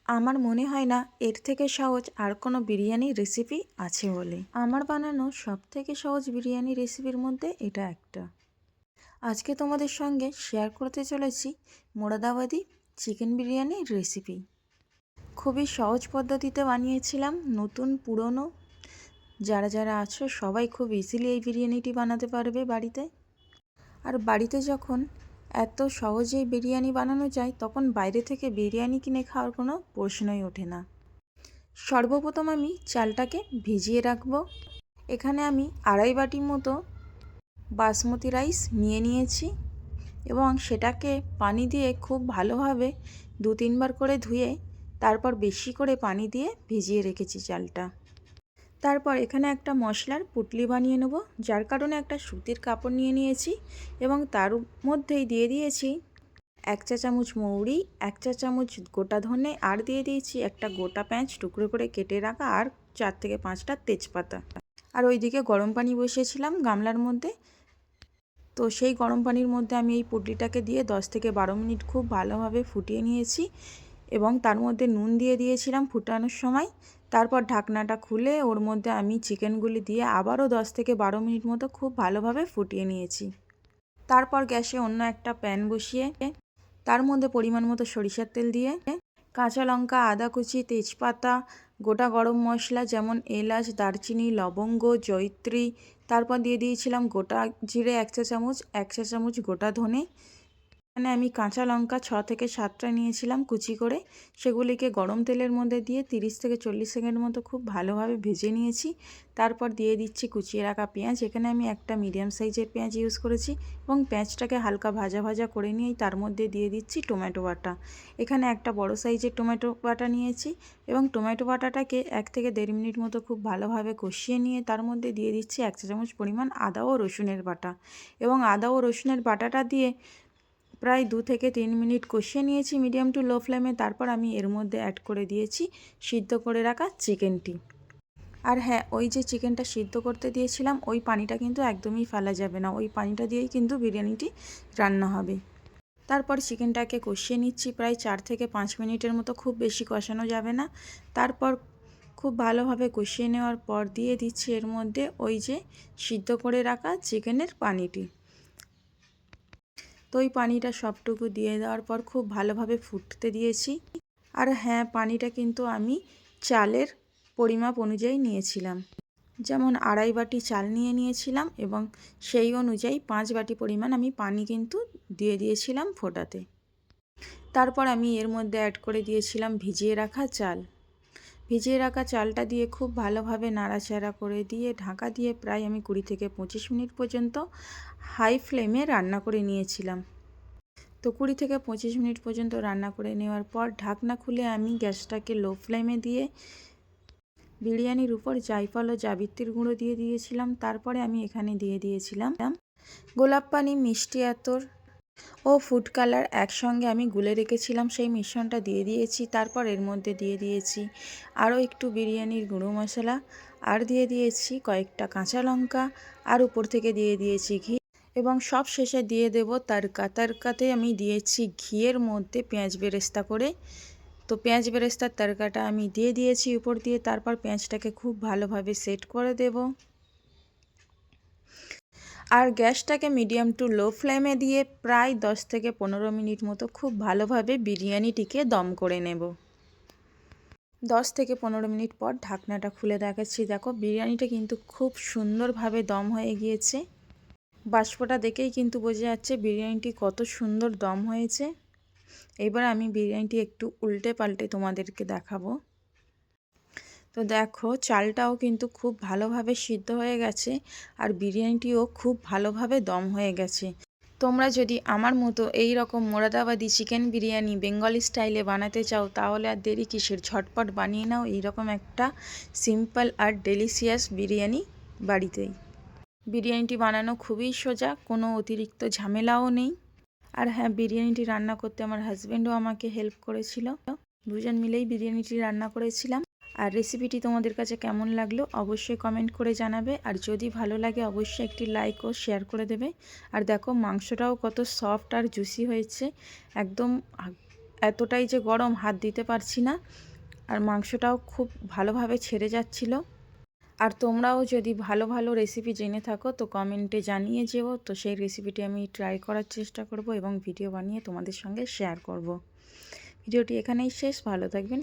আমার মনে হয় না এর থেকে সহজ আর কোনো বিরিয়ানি রেসিপি আছে বলে। আমার বানানো সবথেকে সহজ বিরিয়ানি রেসিপির মধ্যে এটা একটা। আজকে তোমাদের সঙ্গে শেয়ার করতে চলেছি মোরাদাবাদি চিকেন বিরিয়ানির রেসিপি। খুবই সহজ পদ্ধতিতে বানিয়েছিলাম। নতুন পুরনো যারা যারা আছো সবাই খুব ইজিলি এই বিরিয়ানিটি বানাতে পারবে বাড়িতে। আর বাড়িতে যখন এত সহজেই বিরিয়ানি বানানো যায় তখন বাইরে থেকে বিরিয়ানি কিনে খাওয়ার কোনো প্রশ্নই ওঠে না। সর্বপ্রথম আমি চালটাকে ভিজিয়ে রাখবো। এখানে আমি আড়াই বাটি মতো বাসমতি রাইস নিয়ে নিয়েছি এবং সেটাকে পানি দিয়ে খুব ভালোভাবে 2-3 বার করে ধুয়ে তারপর বেশি করে পানি দিয়ে ভিজিয়ে রেখেছি চালটা। তারপর এখানে একটা মশলার পুটলি বানিয়ে নেব, যার কারণে একটা সুতির কাপড় নিয়ে নিয়েছি এবং তার মধ্যেই দিয়ে দিয়েছি 1 চা চামচ মৌরি, 1 চা চামচ গোটা ধনে, আর দিয়ে দিয়েছি একটা গোটা পেঁয়াজ টুকরো করে কেটে রাখা, আর 4 থেকে 5টা তেজপাতা। আর ওইদিকে গরম পানি বসিয়েছিলাম গামলার মধ্যে। তো সেই গরম পানির মধ্যে আমি এই পুটলিটাকে দিয়ে 10 থেকে 12 মিনিট খুব ভালোভাবে ফুটিয়ে নিয়েছি এবং তার মধ্যে নুন দিয়ে দিয়েছিলাম ফুটানোর সময়। তারপর ঢাকনাটা খুলে ওর মধ্যে আমি চিকেনগুলি দিয়ে আবারও 10 থেকে 12 মিনিট মতো খুব ভালোভাবে ফুটিয়ে নিয়েছি। তারপর গ্যাসে অন্য একটা প্যান বসিয়ে তার মধ্যে পরিমাণ মতো সরিষার তেল দিয়ে কাঁচা লঙ্কা, আদা কুচি, তেজপাতা, গোটা গরম মশলা যেমন এলাচ, দারচিনি, লবঙ্গ, জয়িত্রী, তারপর দিয়ে দিয়েছিলাম গোটা জিরে 1 চা চামচ, 1 চা চামচ গোটা ধনে। এখানে আমি কাঁচা লঙ্কা 6 থেকে 7টা নিয়েছিলাম কুচি করে, সেগুলিকে গরম তেলের মধ্যে দিয়ে 30 থেকে 40 সেকেন্ড মতো খুব ভালোভাবে ভেজে নিয়েছি। তারপর দিয়ে দিচ্ছি কুচিয়ে রাখা পেঁয়াজ। এখানে আমি একটা মিডিয়াম সাইজের পেঁয়াজ ইউজ করেছি এবং পেঁয়াজটাকে হালকা ভাজা ভাজা করে নিয়েই তার মধ্যে দিয়ে দিচ্ছি টমেটো বাটা। এখানে একটা বড় সাইজের টমেটো বাটা নিয়েছি এবং টমেটো বাটাটাকে 1 থেকে 1.5 মিনিট মতো খুব ভালোভাবে কষিয়ে নিয়ে তার মধ্যে দিয়ে দিচ্ছি 1 চা চামচ পরিমাণ আদা ও রসুনের বাটা এবং আদা ও রসুনের বাটাটা দিয়ে প্রায় 2 থেকে 3 মিনিট কষিয়ে নিয়েছি মিডিয়াম টু লো ফ্লেমে। তারপর আমি এর মধ্যে অ্যাড করে দিয়েছি সিদ্ধ করে রাখা চিকেনটি। আর হ্যাঁ, ওই যে চিকেনটা সিদ্ধ করতে দিয়েছিলাম ওই পানিটা কিন্তু একদমই ফেলা যাবে না, ওই পানিটা দিয়েই কিন্তু বিরিয়ানিটি রান্না হবে। তারপর চিকেনটাকে কষিয়ে নিচ্ছি প্রায় 4 থেকে 5 মিনিটের মতো, খুব বেশি কষানো যাবে না। তারপর খুব ভালোভাবে কষিয়ে নেওয়ার পর দিয়ে দিচ্ছি এর মধ্যে ওই যে সিদ্ধ করে রাখা চিকেনের পানিটি। তো ওই পানিটা সবটুকু দিয়ে দেওয়ার পর খুব ভালোভাবে ফুটতে দিয়েছি। আর হ্যাঁ, পানিটা কিন্তু আমি চালের পরিমাপ অনুযায়ী নিয়েছিলাম, যেমন আড়াই বাটি চাল নিয়েছিলাম এবং সেই অনুযায়ী 5 বাটি পরিমাণ আমি পানি কিন্তু দিয়ে দিয়েছিলাম ফোটাতে। তারপর আমি এর মধ্যে অ্যাড করে দিয়েছিলাম ভিজিয়ে রাখা চাল। ভিজিয়ে রাখা চালটা দিয়ে খুব ভালোভাবে নাড়াচাড়া করে দিয়ে ঢাকা দিয়ে প্রায় আমি 20 থেকে 25 মিনিট পর্যন্ত হাই ফ্লেমে রান্না করে নিয়েছিলাম। তো 20 থেকে 25 মিনিট পর্যন্ত রান্না করে নেওয়ার পর ঢাকনা খুলে আমি গ্যাসটাকে লো ফ্লেমে দিয়ে বিরিয়ানির উপর জায়ফল ও জাবিত্রির গুঁড়ো দিয়ে দিয়েছিলাম। তারপরে আমি এখানে দিয়ে দিয়েছিলাম গোলাপ পানি, মিষ্টি আতর ও ফুড কালার একসঙ্গে আমি গুলে রেখেছিলাম, সেই মিশ্রণটা দিয়ে দিয়েছি। তারপর এর মধ্যে দিয়ে দিয়েছি আরও একটু বিরিয়ানির গুঁড়ো মশলা, আর দিয়ে দিয়েছি কয়েকটা কাঁচা লঙ্কা, আর উপর থেকে দিয়ে দিয়েছি ঘি এবং সব শেষে দিয়ে দেব তড়কা। তড়কাতে আমি দিয়েছি ঘিয়ের মধ্যে পেঁয়াজ বেরেস্তা করে। তো পেঁয়াজ বেরেস্তার তড়কাটা আমি দিয়ে দিয়েছি উপর দিয়ে। তারপর পেঁয়াজটাকে খুব ভালোভাবে সেট করে দেব আর গ্যাসটাকে মিডিয়াম টু লো ফ্লেমে দিয়ে প্রায় 10 থেকে 15 মিনিট মতো খুব ভালোভাবে বিরিয়ানিটিকে দম করে নেব। 10 থেকে 15 মিনিট পর ঢাকনাটা খুলে দেখাচ্ছি। দেখো বিরিয়ানিটা কিন্তু খুব সুন্দরভাবে দম হয়ে গিয়েছে। বাষ্পটা দেখেই কিন্তু বোঝা যাচ্ছে বিরিয়ানিটি কত সুন্দর দম হয়েছে। এবার আমি বিরিয়ানিটি একটু উল্টে পাল্টে তোমাদেরকে দেখাবো। তো দেখো চালটাও কিন্তু খুব ভালোভাবে সিদ্ধ হয়ে গেছে আর বিরিয়ানিটিও খুব ভালোভাবে দম হয়ে গেছে। তোমরা যদি আমার মতো এই রকম মোরাদাবাদি চিকেন বিরিয়ানি বেঙ্গলি স্টাইলে বানাতে চাও তাহলে আর দেরি কিসের, ঝটপট বানিয়ে নাও এইরকম একটা সিম্পল আর ডেলিশিয়াস বিরিয়ানি বাড়িতেই। বিরিয়ানিটি বানানো খুবই সোজা, কোনো অতিরিক্ত ঝামেলাও নেই। আর হ্যাঁ, বিরিয়ানিটি রান্না করতে আমার হাজব্যান্ডও আমাকে হেল্প করেছিল। দুজন মিলেই বিরিয়ানিটি রান্না করেছিলাম। আর রেসিপিটি তোমাদের কাছে কেমন লাগলো অবশ্যই কমেন্ট করে জানাবে, আর যদি ভালো লাগে অবশ্যই একটি লাইক ও শেয়ার করে দেবে। আর দেখো মাংসটাও কত সফট আর জুসি হয়েছে, একদম এতটাই যে গরম হাত দিতে পারছি না, আর মাংসটাও খুব ভালোভাবে ছেড়ে যাচ্ছিল। আর তোমরাও যদি ভালো ভালো রেসিপি জেনে থাকো তো কমেন্টে জানিয়ে যেও, তো সেই রেসিপিটি আমি ট্রাই করার চেষ্টা করব এবং ভিডিও বানিয়ে তোমাদের সঙ্গে শেয়ার করব। ভিডিওটি এখানেই শেষ, ভালো থাকবেন।